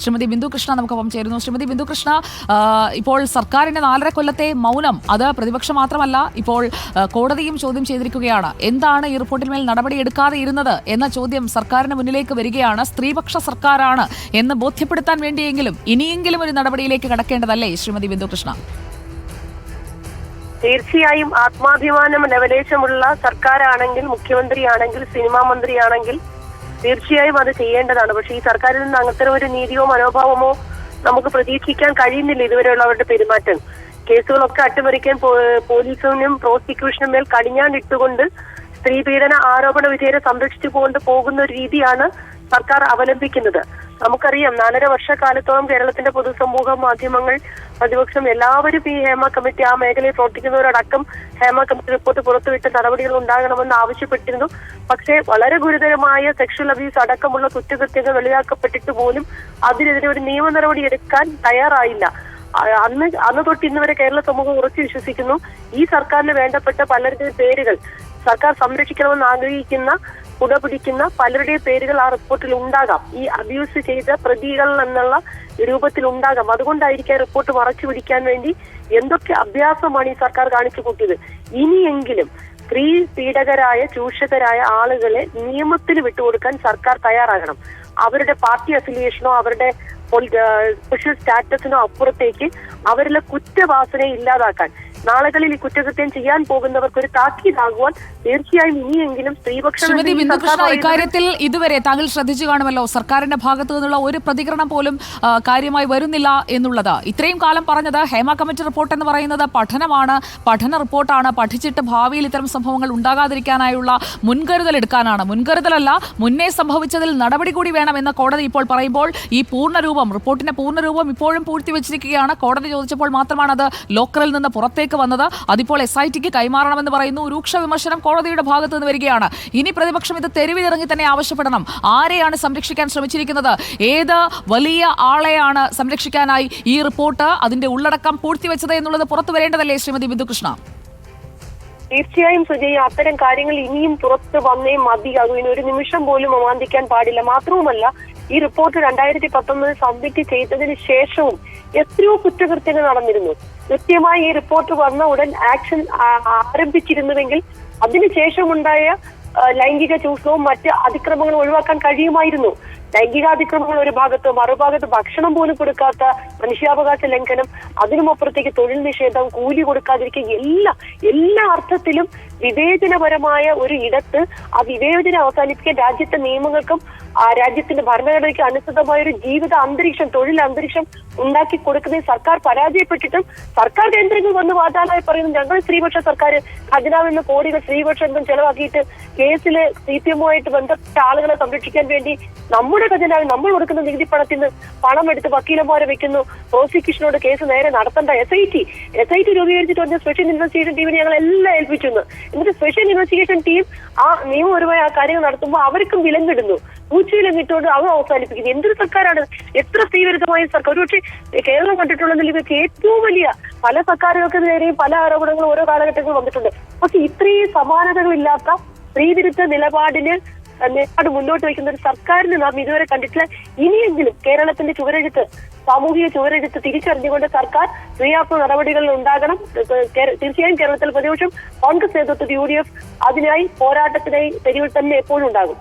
ശ്രീമതി ബിന്ദു കൃഷ്ണ നമുക്കൊപ്പം ചേരുന്നു. ശ്രീമതി ബിന്ദു കൃഷ്ണ, ഇപ്പോൾ സർക്കാരിന്റെ 4.5 കൊല്ലത്തെ മൗനം അത് പ്രതിപക്ഷം മാത്രമല്ല ഇപ്പോൾ കോടതിയും ചോദ്യം ചെയ്തിരിക്കുകയാണ്. എന്താണ് ഈ റിപ്പോർട്ടിന്മേൽ നടപടിയെടുക്കാതെ ഇരുന്നത് എന്ന ചോദ്യം സർക്കാരിന് മുന്നിലേക്ക് വരികയാണ്. സ്ത്രീപക്ഷ സർക്കാരാണ് എന്ന് ബോധ്യപ്പെടുത്താൻ വേണ്ടിയെങ്കിലും ഇനിയെങ്കിലും ഒരു നടപടിയിലേക്ക് കടക്കേണ്ടതല്ലേ ശ്രീമതി ബിന്ദു കൃഷ്ണ? തീർച്ചയായും ആത്മാഭിമാനം ലവലേശമുള്ള സർക്കാരാണെങ്കിൽ, മുഖ്യമന്ത്രിയാണെങ്കിൽ, സിനിമാ മന്ത്രിയാണെങ്കിൽ തീർച്ചയായും അത് ചെയ്യേണ്ടതാണ്. പക്ഷെ ഈ സർക്കാരിൽ നിന്ന് അങ്ങനത്തെ ഒരു നീതിയോ മനോഭാവമോ നമുക്ക് പ്രതീക്ഷിക്കാൻ കഴിയുന്നില്ല. ഇതുവരെയുള്ള അവരുടെ പെരുമാറ്റം, കേസുകളൊക്കെ അട്ടിമറിക്കാൻ പോലീസിനും പ്രോസിക്യൂഷനും മേൽ കടിഞ്ഞാണിട്ടുകൊണ്ട് സ്ത്രീപീഡന ആരോപണ വിധേയരെ സംരക്ഷിച്ചുകൊണ്ട് പോകുന്ന ഒരു രീതിയാണ് സർക്കാർ അവലംബിക്കുന്നത്. നമുക്കറിയാം 4.5 വർഷക്കാലത്തോളം കേരളത്തിന്റെ പൊതുസമൂഹം, മാധ്യമങ്ങൾ, പ്രതിപക്ഷം എല്ലാവരും ഈ ഹേമ കമ്മിറ്റി, ആ മേഖലയിൽ പ്രവർത്തിക്കുന്നവരടക്കം ഹേമ കമ്മിറ്റി റിപ്പോർട്ട് പുറത്തുവിട്ട് നടപടികൾ ഉണ്ടാകണമെന്ന് ആവശ്യപ്പെട്ടിരുന്നു. പക്ഷേ വളരെ ഗുരുതരമായ സെക്ഷൽ അബ്യൂസ് അടക്കമുള്ള കുറ്റകൃത്യങ്ങൾ വെളിയാക്കപ്പെട്ടിട്ട് പോലും അതിനെതിരെ ഒരു നിയമ നടപടി എടുക്കാൻ തയ്യാറായില്ല. അന്ന് തൊട്ട് ഇന്ന് വരെ കേരള സമൂഹം ഉറച്ചു വിശ്വസിക്കുന്നു ഈ സർക്കാരിന് വേണ്ടപ്പെട്ട പലരുടെയും പേരുകൾ, സർക്കാർ സംരക്ഷിക്കണമെന്ന് ആഗ്രഹിക്കുന്ന, കുടപിടിക്കുന്ന പലരുടെയും പേരുകൾ ആ റിപ്പോർട്ടിൽ ഉണ്ടാകാം. ഈ അബ്യൂസ് ചെയ്ത പ്രതികൾ എന്നുള്ള രൂപത്തിൽ ഉണ്ടാകാം. അതുകൊണ്ടായിരിക്കും റിപ്പോർട്ട് മറച്ചു പിടിക്കാൻ വേണ്ടി എന്തൊക്കെ അഭ്യാസമാണ് ഈ സർക്കാർ കാണിച്ചു കൂട്ടിയത്. ഇനിയെങ്കിലും സ്ത്രീ പീഡകരായ, ചൂഷകരായ ആളുകളെ നിയമത്തിന് വിട്ടുകൊടുക്കാൻ സർക്കാർ തയ്യാറാകണം. അവരുടെ പാർട്ടി അഫിലിയേഷനോ അവരുടെ സ്പെഷ്യൽ സ്റ്റാറ്റസിനോ അപ്പുറത്തേക്ക് അവരിലെ കുറ്റവാസനയെ ഇല്ലാതാക്കാൻ, നാളുകളിൽ ഈ കുറ്റകൃത്യം ചെയ്യാൻ പോകുന്നവർക്ക് ഒരു താക്കീതാകുവാൻ തീർച്ചയായും ഇനിയെങ്കിലും സ്ത്രീപക്ഷം. ഇക്കാര്യത്തിൽ ഇതുവരെ താങ്കൾ ശ്രദ്ധിച്ചു കാണുമല്ലോ, സർക്കാരിന്റെ ഭാഗത്തു നിന്നുള്ള ഒരു പ്രതികരണം പോലും കാര്യമായി വരുന്നില്ല എന്നുള്ളത്. ഇത്രയും കാലം പറഞ്ഞത് ഹേമ കമ്മിറ്റി റിപ്പോർട്ട് എന്ന് പറയുന്നത് പഠനമാണ്, പഠന റിപ്പോർട്ടാണ്, പഠിച്ചിട്ട് ഭാവിയിൽ ഇത്തരം സംഭവങ്ങൾ ഉണ്ടാകാതിരിക്കാനായുള്ള മുൻകരുതൽ എടുക്കാനാണ്. മുൻകരുതലല്ല, മുന്നേ സംഭവിച്ചതിൽ നടപടി കൂടി വേണമെന്ന് കോടതി ഇപ്പോൾ പറയുമ്പോൾ ഈ പൂർണ്ണരൂപം, റിപ്പോർട്ടിന്റെ പൂർണ്ണരൂപം ഇപ്പോഴും പൂഴ്ത്തിവെച്ചിരിക്കുകയാണ്. കോടതി ചോദിച്ചപ്പോൾ മാത്രമാണ് അത് ലോക്കറിൽ നിന്ന് പുറത്തേക്ക് വന്നത്. അതിപ്പോൾ SITക്ക് കൈമാറണമെന്ന് പറയുന്നു. രൂക്ഷ വിമർശനം കോടതിയുടെ ഭാഗത്തു നിന്ന് വരികയാണ്. ഇനി പ്രതിപക്ഷം ഇത് തെരുവിലിറങ്ങി തന്നെ ആവശ്യപ്പെടണം. ആരെയാണ് സംരക്ഷിക്കാൻ ശ്രമിച്ചിരിക്കുന്നത്? ഏത് വലിയ ആളെയാണ് സംരക്ഷിക്കാനായി ഈ റിപ്പോർട്ട്, അതിന്റെ ഉള്ളടക്കം പൂഴ്ത്തിവെച്ചത് എന്നുള്ളത് പുറത്തു വരേണ്ടതല്ലേ ശ്രീമതി ബിന്ദു കൃഷ്ണ? തീർച്ചയായും സുജയ്, അത്തരം കാര്യങ്ങൾ ഇനിയും പുറത്ത് വന്നേ മതിയാകും. ഇനി ഒരു നിമിഷം പോലും അമാന്തിക്കാൻ പാടില്ല. മാത്രവുമല്ല, ഈ റിപ്പോർട്ട് 2019 സബ്മിറ്റ് ചെയ്തതിന് ശേഷവും എത്രയോ കുറ്റകൃത്യങ്ങൾ നടന്നിരുന്നു. കൃത്യമായി ഈ റിപ്പോർട്ട് വന്ന ഉടൻ ആക്ഷൻ ആരംഭിച്ചിരുന്നുവെങ്കിൽ അതിനുശേഷമുണ്ടായ ലൈംഗിക ചൂഷണവും മറ്റ് അതിക്രമങ്ങളും ഒഴിവാക്കാൻ കഴിയുമായിരുന്നു. ലൈംഗികാതിക്രമങ്ങൾ ഒരു ഭാഗത്ത്, മറുഭാഗത്ത് ഭക്ഷണം പോലും കൊടുക്കാത്ത മനുഷ്യാവകാശ ലംഘനം, അതിനുമപ്പുറത്തേക്ക് തൊഴിൽ നിഷേധം, കൂലി കൊടുക്കാതിരിക്കുക, എല്ലാ അർത്ഥത്തിലും വിവേചനപരമായ ഒരു ഇടത്ത് ആ വിവേചനം അവസാനിപ്പിക്കാൻ രാജ്യത്തെ നിയമങ്ങൾക്കും രാജ്യത്തിന്റെ ഭരണഘടനയ്ക്ക് അനുസൃതമായ ഒരു ജീവിത അന്തരീക്ഷം, തൊഴിൽ അന്തരീക്ഷം ഉണ്ടാക്കി കൊടുക്കുന്നതിൽ സർക്കാർ പരാജയപ്പെട്ടിട്ടും സർക്കാർ കേന്ദ്രങ്ങൾ വന്ന് വാചാലായി പറയുന്നു ഞങ്ങൾ സ്ത്രീപക്ഷ സർക്കാർ, ഖജനാവെന്ന കോടികൾ സ്ത്രീപക്ഷം ചെലവാക്കിയിട്ട് കേസില് CPM-ഉമായിട്ട് ബന്ധപ്പെട്ട ആളുകളെ സംരക്ഷിക്കാൻ വേണ്ടി നമ്മുടെ ഖജനാവിൽ നമ്മൾ കൊടുക്കുന്ന നികുതി പണത്തിൽ നിന്ന് പണം എടുത്ത് വക്കീലന്മാരെ വെക്കുന്നു. പ്രോസിക്യൂഷനോട് കേസ് നേരെ നടത്തേണ്ട SIT രൂപീകരിച്ചിട്ട് വന്ന സ്പെഷ്യൽ ഇൻവെസ്റ്റിഗേഷൻ ടീമിനെ ഞങ്ങൾ എല്ലാം ഏൽപ്പിച്ചു. എന്നിട്ട് സ്പെഷ്യൽ ഇൻവെസ്റ്റിഗേഷൻ ടീം ആ നിയമപരമായ ആ കാര്യങ്ങൾ നടത്തുമ്പോൾ അവർക്കും വിലങ്ങിടുന്നു. പൂച്ചവിലങ്ങിട്ടുകൊണ്ട് അവർ അവസാനിപ്പിക്കുന്നു. എന്തൊരു സർക്കാരാണ്! എത്ര സ്ത്രീവിരുദ്ധമായ സർക്കാർ! ഒരുപക്ഷെ കേരളം കണ്ടിട്ടുള്ളതിൽ ഇവർക്ക് ഏറ്റവും വലിയ പല സർക്കാരുകൾക്ക് നേരെയും പല ആരോപണങ്ങളും ഓരോ കാലഘട്ടങ്ങളിൽ വന്നിട്ടുണ്ട്. പക്ഷെ ഇത്രയും സമാനതകളില്ലാത്ത സ്ത്രീവിരുദ്ധ നിലപാട് മുന്നോട്ട് വയ്ക്കുന്ന ഒരു സർക്കാരിന് നാം ഇതുവരെ കണ്ടിട്ടില്ല. ഇനിയെങ്കിലും കേരളത്തിന്റെ ചുവരെഴുത്ത്, സാമൂഹിക ചുവരെഴുത്ത് തിരിച്ചറിഞ്ഞുകൊണ്ട് സർക്കാർ ക്രിയാത്മക നടപടികളിൽ ഉണ്ടാകണം. തീർച്ചയായും കേരളത്തിൽ പ്രതിപക്ഷം, കോൺഗ്രസ് നേതൃത്വത്തിൽ UDF അതിനായി പോരാട്ടത്തിനായി തെരുവിൽ തന്നെ എപ്പോഴും ഉണ്ടാകും.